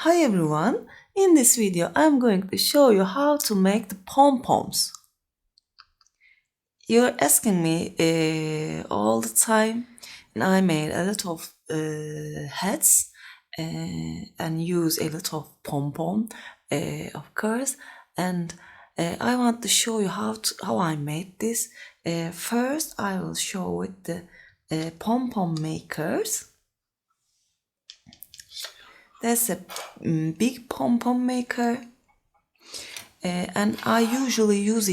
Hi everyone, in this video I'm going to show you how to make the pom-poms. You're asking me all the time, and I made a lot of hats and use a lot of pom-pom, of course, and I want to show you how I made this. First I will show it the pom-pom makers. That's a big pom-pom maker, and I usually use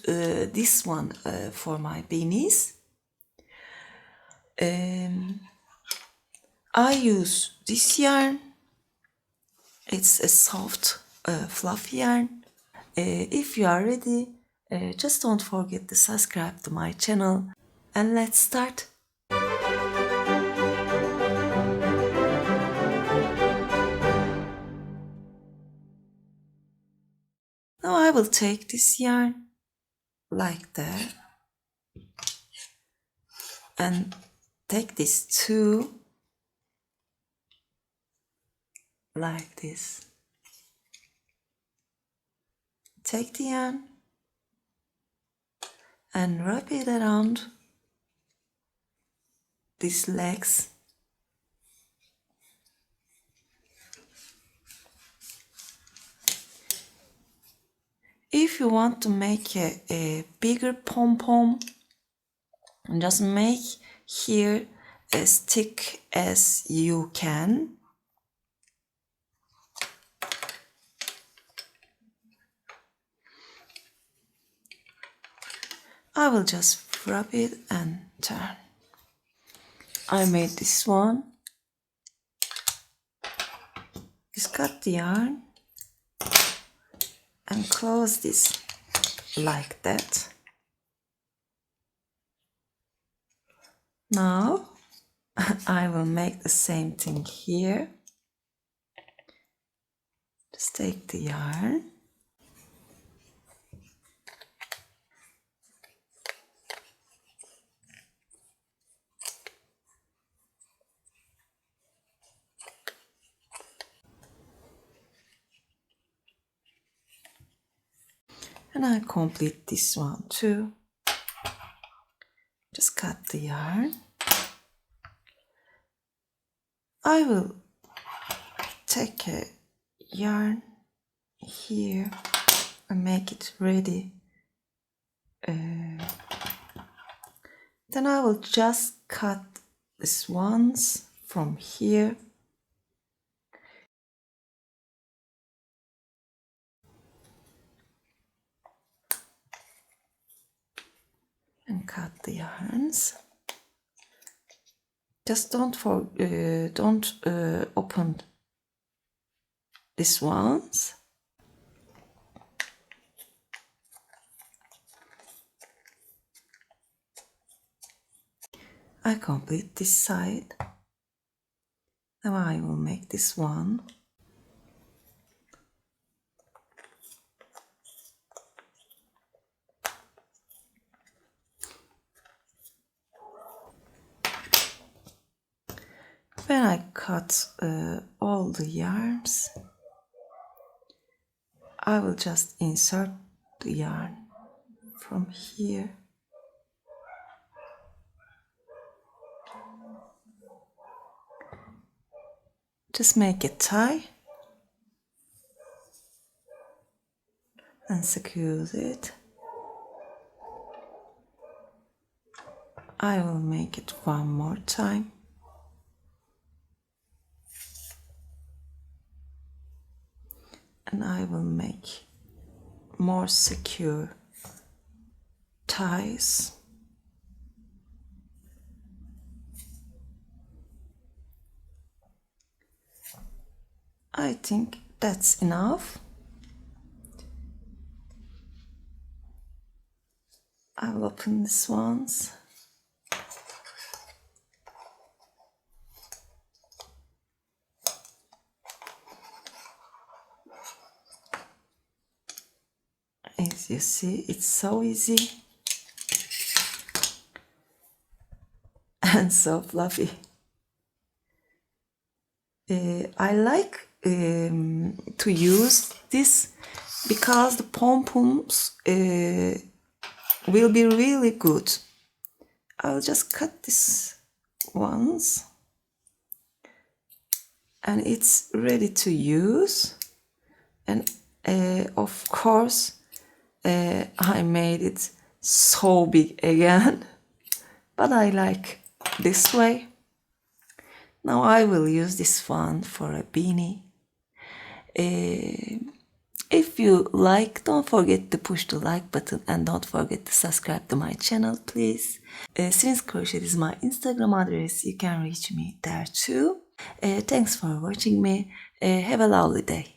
this one for my beanies. I use this yarn. It's a soft, fluffy yarn. If you are ready, just don't forget to subscribe to my channel, and let's start. Now I will take this yarn like that and take this two like this. Take the yarn and wrap it around these legs. If you want to make a bigger pom-pom, just make here as thick as you can. I will just wrap it and turn. I made this one. Just cut the yarn and close this like that. Now I will make the same thing here. Just take the yarn and I complete this one too. Just cut the yarn. I will take a yarn here and make it ready. Then I will just cut this ones from here. And cut the yarns. Just don't open these ones. I complete this side. Now I will make this one. When I cut all the yarns, I will just insert the yarn from here. Just make a tie and secure it. I will make it one more time. And I will make more secure ties. I think that's enough. I will open these ones. As you see, it's so easy and so fluffy. I like to use this because the pom-poms will be really good. I'll just cut this once and it's ready to use. And of course I made it so big again, but I like this way. Now I will use this one for a beanie. If you like, don't forget to push the like button and don't forget to subscribe to my channel, please. Since Crochet is my Instagram address, you can reach me there too. Thanks for watching me. Have a lovely day.